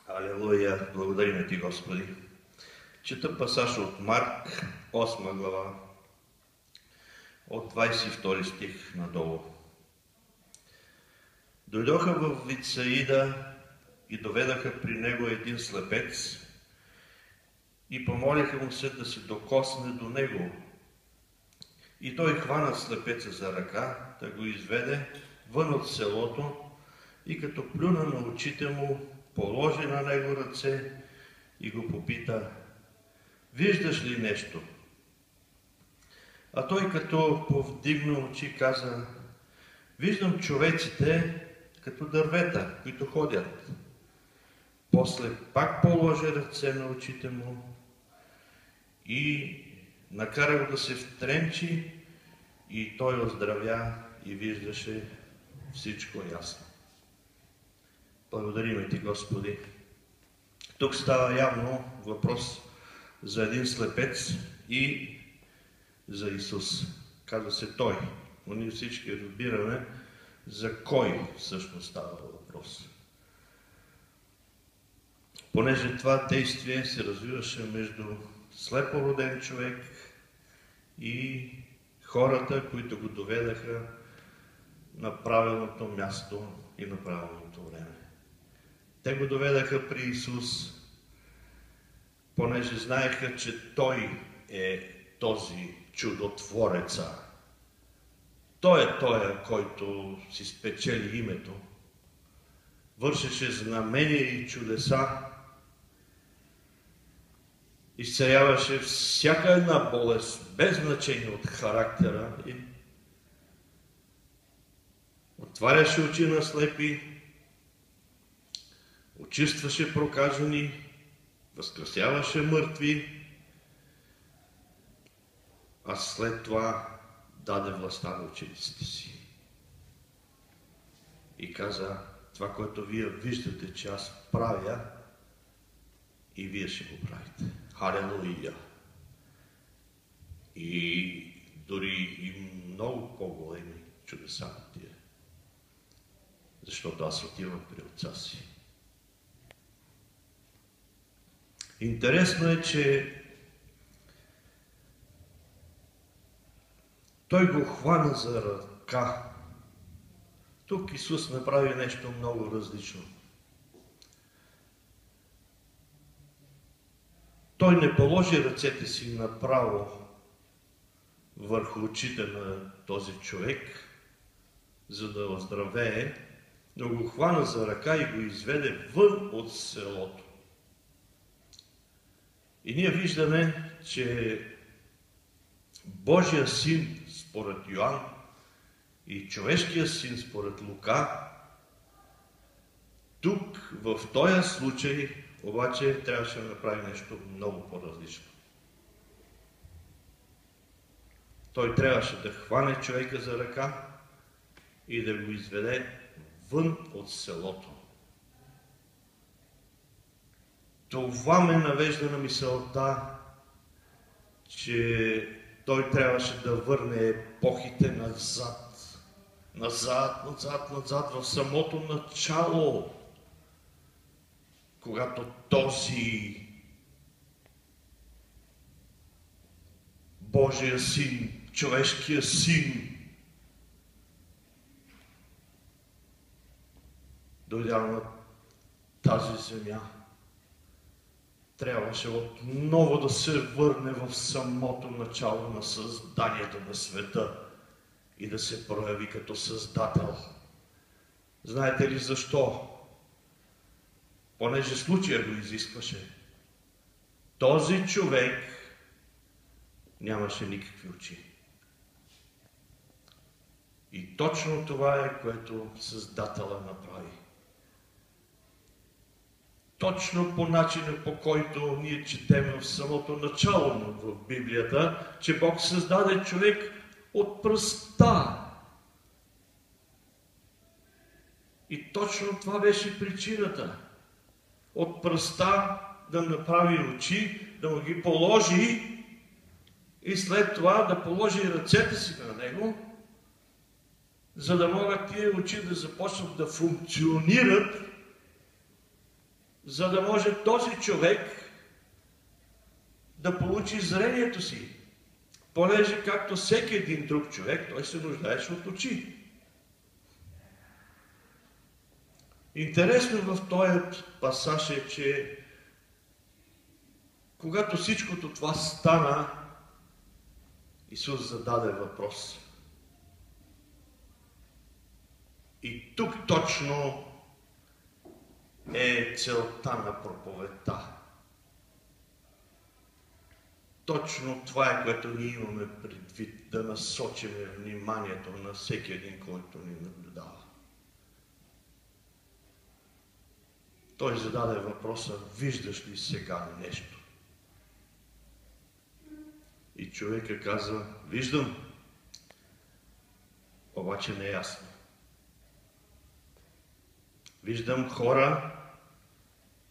Алелуя! Благодарим Ти, Господи! Чета пасаж от Марк, 8 глава, от 22 стих надолу. Дойдоха в Вицаида и доведаха при него един слепец и помолиха му се да се докосне до него. И той хвана слепеца за ръка, да го изведе вън от селото и като плюна на очите му, положи на него ръце и го попита: виждаш ли нещо? А той като повдигна очи каза: виждам човеците като дървета, които ходят. После пак положи ръце на очите му и накара го да се втренчи и той оздравя и виждаше всичко ясно. Благодарим Ти, Господи. Тук става явно въпрос за един слепец и за Исус. Казва се Той, но ние всички разбираме за кой всъщност става въпрос. Понеже това действие се развиваше между слепороден човек и хората, които го доведаха на правилното място и на правилното време. Те го доведаха при Исус, понеже знаеха, че Той е този чудотвореца. Той е той, който си спечели името, вършеше знамения и чудеса, изцеляваше всяка една болест, без значение от характера и отваряше очи на слепи, очистваше прокажени, възкресяваше мъртви, а след това даде властта на учениците си. И каза: това, което вие виждате, че аз правя, и вие ще го правите. Халелуя! И дори и много по-големи чудеса на тия. Защото аз отивам при Отца си. Интересно е, че той го хвана за ръка. Тук Исус направи нещо много различно. Той не положи ръцете си направо върху очите на този човек, за да оздравее, но го хвана за ръка и го изведе вън от селото. И ние виждаме, че Божия син според Йоан и човешкия син според Лука, тук в този случай обаче трябваше да направи нещо много по-различно. Той трябваше да хване човека за ръка и да го изведе вън от селото. Това ме навежда на мисълта, че той трябваше да върне епохите назад. Назад, в самото начало, когато този Божия син, човешкия син, дойдя на тази земя, трябваше отново да се върне в самото начало на създанието на света и да се прояви като Създател. Знаете ли защо? Понеже случая го изискваше. Този човек нямаше никакви очи. И точно това е, което Създателя направи. Точно по начина, по който ние четем в самото начало в Библията, че Бог създаде човек от пръста. И точно това беше причината. От пръста да направи очи, да му ги положи и след това да положи ръцете си на него, за да могат тия очи да започнат да функционират за да може този човек да получи зрението си. Понеже, както всеки един друг човек, той се нуждаеше от очи. Интересно в този пасаж е, че когато всичкото това стана, Исус зададе въпрос. И тук точно е целта на проповедта. Точно това е, което ние имаме предвид, да насочим вниманието на всеки един, който ни наблюдава. Той зададе въпроса, виждаш ли сега нещо? И човека казва, виждам, обаче не е ясно. Виждам хора,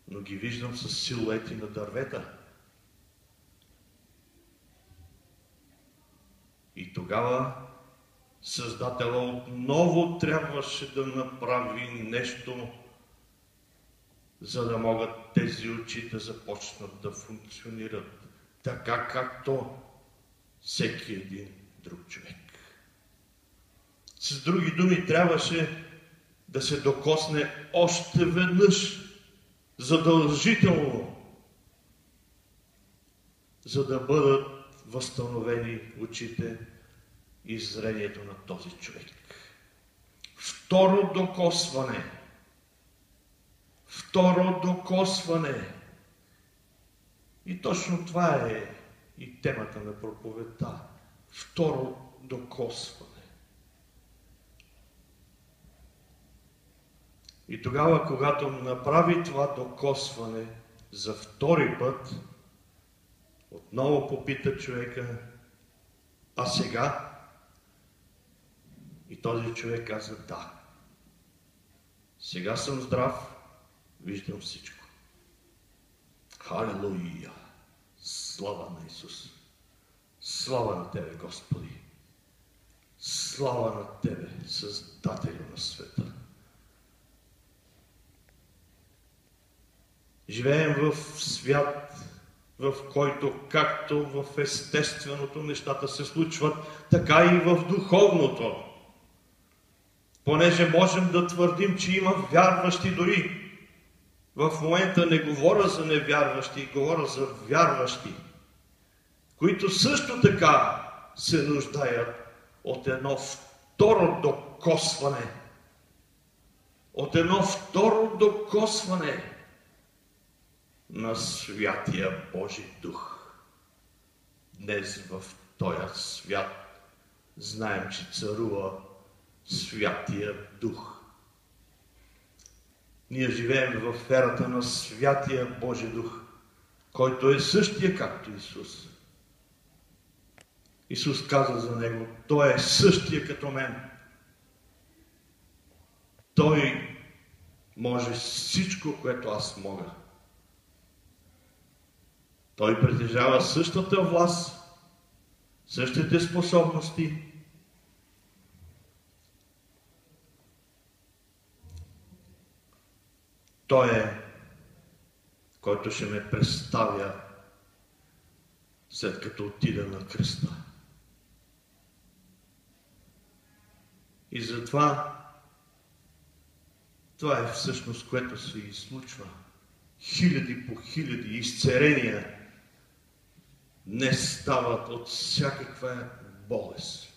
но ги виждам с силуети на дървета. И тогава Създателя отново трябваше да направи нещо, за да могат тези очи да започнат да функционират така, както всеки един друг човек. С други думи, трябваше да се докосне още веднъж, задължително, за да бъдат възстановени очите и зрението на този човек. Второ докосване. Второ докосване. И точно това е и темата на проповедта. Второ докосване. И тогава, когато направи това докосване за втори път, отново попита човека, а сега? И този човек каза, да. Сега съм здрав, виждам всичко. Халелуя! Слава на Исус! Слава на Тебе, Господи! Слава на Тебе, Създателю на света! Живеем в свят, в който както в естественото нещата се случват, така и в духовното. Понеже можем да твърдим, че има вярващи дори. В момента не говоря за невярващи, говоря за вярващи, които също така се нуждаят от едно второ докосване. От едно второ докосване на Святия Божи Дух. Днес в този свят знаем, че царува Святия Дух. Ние живеем в ерата на Святия Божи Дух, който е същия както Исус. Исус каза за Него, Той е същия като мен. Той може всичко, което аз мога. Той притежава същата власт, същите способности. Той е, който ще ме представя след като отида на кръста. И затова това е всъщност, което се изслучва. Хиляди по хиляди изцерения днес стават от всякаква болест.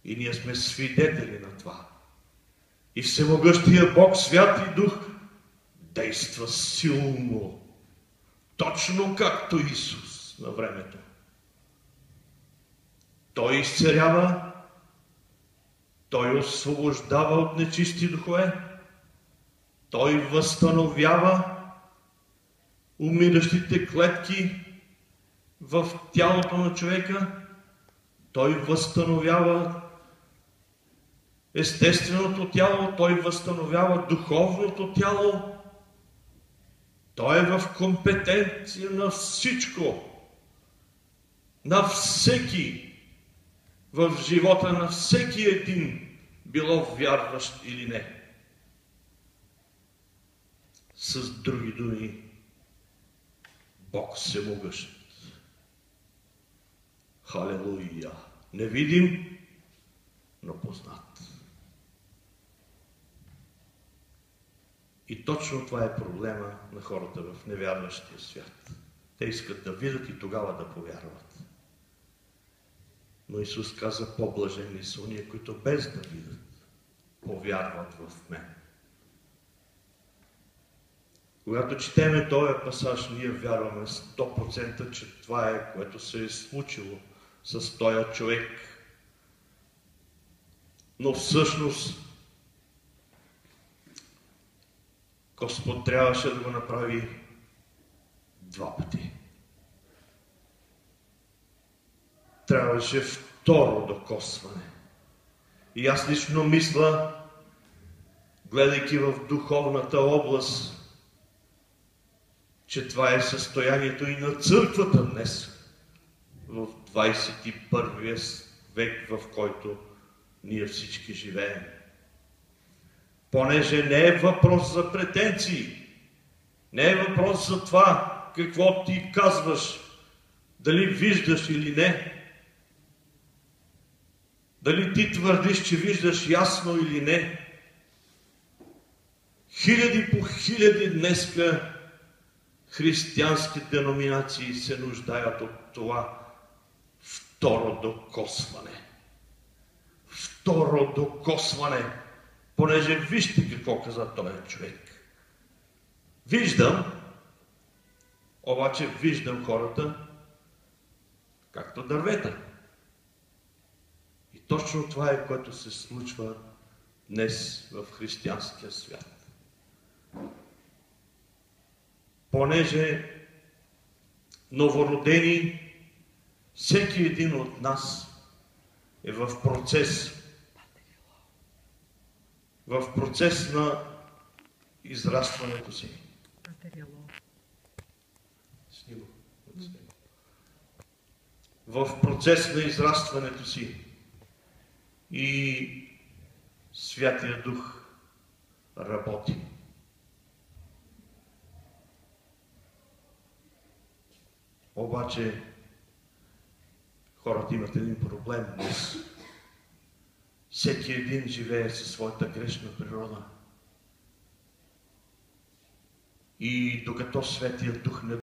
И ние сме свидетели на това. И всемогъщия Бог, Свят и Дух, действа силно, точно както Исус на времето. Той изцерява, Той освобождава от нечисти духове, Той възстановява умиращите клетки в тялото на човека, Той възстановява естественото тяло, Той възстановява духовното тяло. Той е в компетенция на всичко, на всеки, в живота на всеки един, било вярващ или не. С други думи, Бог всемогъщ. Халелуя! Невидим, но познат. И точно това е проблема на хората в невярващия свят. Те искат да видят и тогава да повярват. Но Исус каза, по-блажени са уния, които без да видят, повярват в мен. Когато четеме този пасаж, ние вярваме 100%, че това е, което се е случило с този човек. Но всъщност Господ трябваше да го направи 2 пъти. Трябваше второ докосване. И аз лично мисля, гледайки в духовната област, че това е състоянието и на църквата днес, в 21 век, в който ние всички живеем. Понеже не е въпрос за претенции, не е въпрос за това какво ти казваш, дали виждаш или не, дали ти твърдиш, че виждаш ясно или не. Хиляди по хиляди днеска християнски деноминации се нуждаят от това второ докосване. Второ докосване. Понеже вижте какво каза този човек. Виждам, обаче виждам хората както дървета. И точно това е, което се случва днес в християнския свят. Понеже новородени, всеки един от нас е в процес на израстването си. В процес на израстването си. И Святия Дух работи. Обаче хората имат един проблем днес. Всеки един живее със своята грешна природа. И докато Светия Дух не